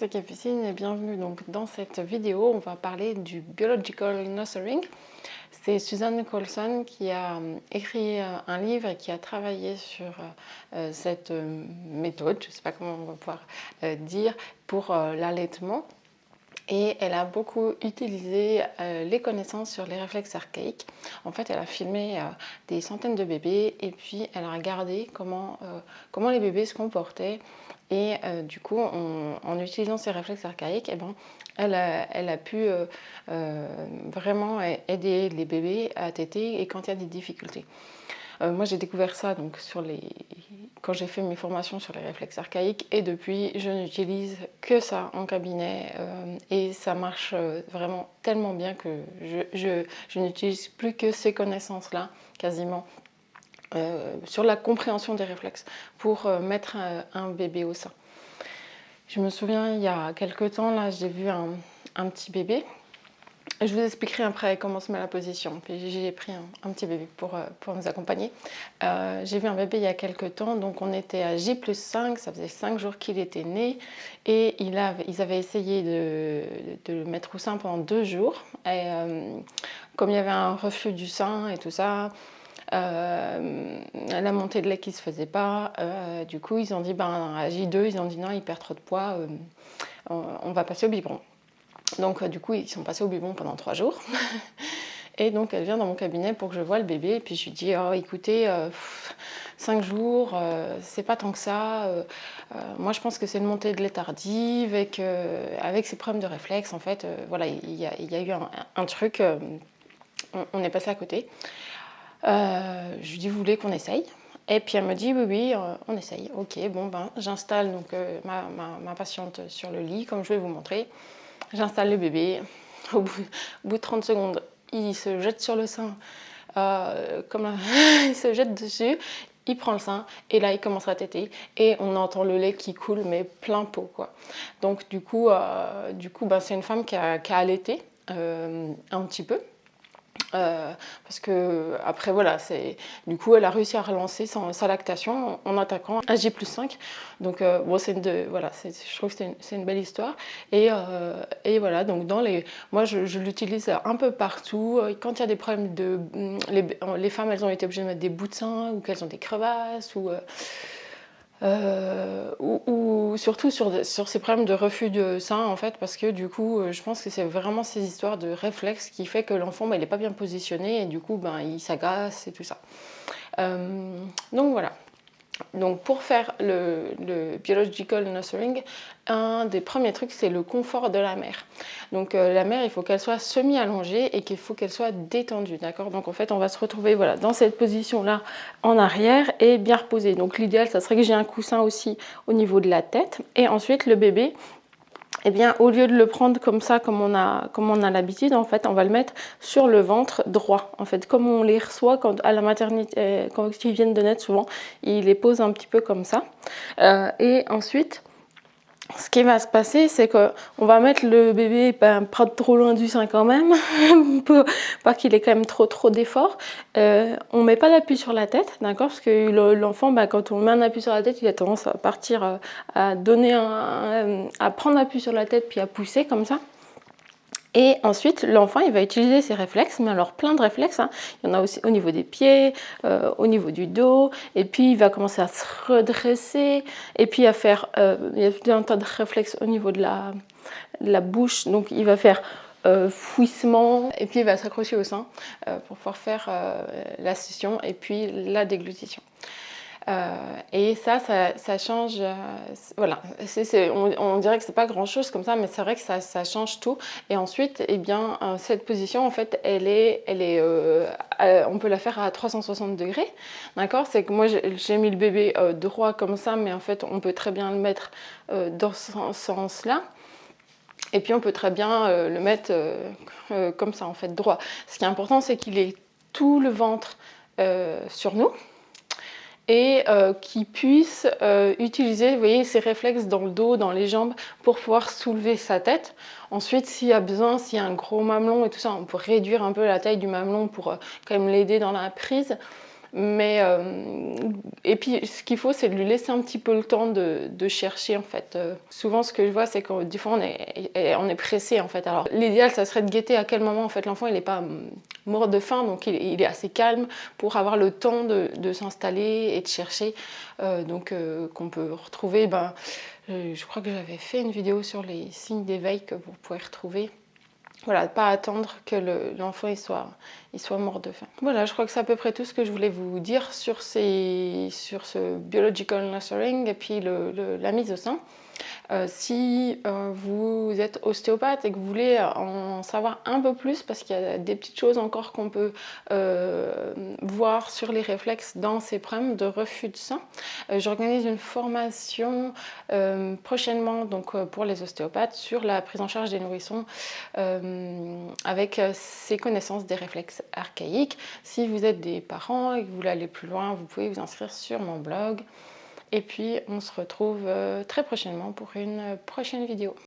c'est Capucine et bienvenue donc dans cette vidéo. On va parler du Biological Nurturing. C'est Suzanne Colson qui a écrit un livre et qui a travaillé sur cette méthode, je ne sais pas comment on va pouvoir dire, pour l'allaitement. Et elle a beaucoup utilisé les connaissances sur les réflexes archaïques. En fait, elle a filmé des centaines de bébés et puis elle a regardé comment les bébés se comportaient. Et du coup, en utilisant ces réflexes archaïques, eh ben, elle a pu vraiment aider les bébés à téter et quand il y a des difficultés. Moi, j'ai découvert ça donc, quand j'ai fait mes formations sur les réflexes archaïques et depuis, je n'utilise que ça en cabinet et ça marche vraiment tellement bien que je n'utilise plus que ces connaissances-là, quasiment, sur la compréhension des réflexes pour mettre un bébé au sein. Je me souviens, il y a quelques temps, là, j'ai vu un petit bébé. Je vous expliquerai après comment se met la position. Puis j'ai pris un petit bébé pour nous accompagner. J'ai vu un bébé il y a quelques temps, donc on était à J+5, ça faisait 5 jours qu'il était né. Et ils avaient essayé de le mettre au sein pendant 2 jours. Et comme il y avait un reflux du sein et tout ça, la montée de lait qui ne se faisait pas, du coup ils ont dit, à J2, ils ont dit non, il perd trop de poids, on va passer au biberon. Donc du coup, ils sont passés au biberon pendant 3 jours. Et donc, elle vient dans mon cabinet pour que je voie le bébé. Et puis, je lui dis, oh, écoutez, 5 jours, c'est pas tant que ça. Moi, je pense que c'est une montée de lait tardive et qu'avec ces problèmes de réflexe, en fait, voilà, il y a eu un truc, on est passé à côté. Je lui dis, vous voulez qu'on essaye ? Et puis elle me dit oui, on essaye. Ok, bon j'installe donc ma patiente sur le lit, comme je vais vous montrer. J'installe le bébé. Au bout de 30 secondes, il se jette sur le sein, il se jette dessus, il prend le sein et là il commence à téter et on entend le lait qui coule mais plein pot quoi. Donc du coup c'est une femme qui a allaité un petit peu. Parce que après voilà, du coup elle a réussi à relancer sa lactation en attaquant un J+5. Donc bon, je trouve que c'est une belle histoire. Et voilà, donc moi je l'utilise un peu partout. Quand il y a des problèmes les femmes, elles ont été obligées de mettre des bouts de sein ou qu'elles ont des crevasses ou surtout sur ces problèmes de reflux de sein en fait, parce que du coup je pense que c'est vraiment ces histoires de réflexes qui fait que l'enfant il n'est pas bien positionné et du coup il s'agace et tout ça. Donc voilà. Donc pour faire le Biological Nurturing, un des premiers trucs c'est le confort de la mère. Donc la mère, il faut qu'elle soit semi-allongée et qu'il faut qu'elle soit détendue, d'accord ? Donc en fait on va se retrouver voilà, dans cette position là en arrière et bien reposée. Donc l'idéal ça serait que j'ai un coussin aussi au niveau de la tête et ensuite le bébé, eh bien, au lieu de le prendre comme ça, comme on a l'habitude, en fait, on va le mettre sur le ventre droit. En fait, comme on les reçoit à la maternité, quand ils viennent de naître, souvent, ils les posent un petit peu comme ça. Et ensuite, ce qui va se passer, c'est qu'on va mettre le bébé pas trop loin du sein quand même, pas qu'il ait quand même trop d'efforts. On met pas d'appui sur la tête, d'accord ? Parce que l'enfant, quand on met un appui sur la tête, il a tendance à partir, à prendre appui sur la tête puis à pousser comme ça. Et ensuite, l'enfant, il va utiliser ses réflexes, mais alors plein de réflexes. Hein. Il y en a aussi au niveau des pieds, au niveau du dos, et puis il va commencer à se redresser, et puis à faire, il y a tout un tas de réflexes au niveau de la bouche, donc il va faire fouissement, et puis il va s'accrocher au sein pour pouvoir faire la succion et puis la déglutition. Et ça change, voilà, on dirait que c'est pas grand chose comme ça, mais c'est vrai que ça change tout. Et ensuite, eh bien, cette position, en fait, on peut la faire à 360 degrés, d'accord ? C'est que moi, j'ai mis le bébé droit comme ça, mais en fait, on peut très bien le mettre dans ce sens-là. Et puis, on peut très bien le mettre comme ça, en fait, droit. Ce qui est important, c'est qu'il ait tout le ventre sur nous. Et qui puisse utiliser, vous voyez, ses réflexes dans le dos, dans les jambes, pour pouvoir soulever sa tête. Ensuite, s'il y a besoin, s'il y a un gros mamelon et tout ça, on peut réduire un peu la taille du mamelon pour quand même l'aider dans la prise. Mais et puis ce qu'il faut, c'est de lui laisser un petit peu le temps de chercher en fait. Souvent ce que je vois, c'est que des fois on est pressé en fait. Alors l'idéal, ça serait de guetter à quel moment en fait l'enfant il n'est pas mort de faim, donc il est assez calme pour avoir le temps de s'installer et de chercher. Qu'on peut retrouver, je crois que j'avais fait une vidéo sur les signes d'éveil que vous pouvez retrouver. Voilà, pas attendre que l'enfant il soit mort de faim. Voilà, je crois que c'est à peu près tout ce que je voulais vous dire sur ce biological nurturing et puis la mise au sein. Si vous êtes ostéopathe et que vous voulez en savoir un peu plus, parce qu'il y a des petites choses encore qu'on peut voir sur les réflexes dans ces problèmes de refus de sein, j'organise une formation prochainement donc, pour les ostéopathes sur la prise en charge des nourrissons avec ces connaissances des réflexes archaïques. Si vous êtes des parents et que vous voulez aller plus loin, vous pouvez vous inscrire sur mon blog. Et puis on se retrouve très prochainement pour une prochaine vidéo.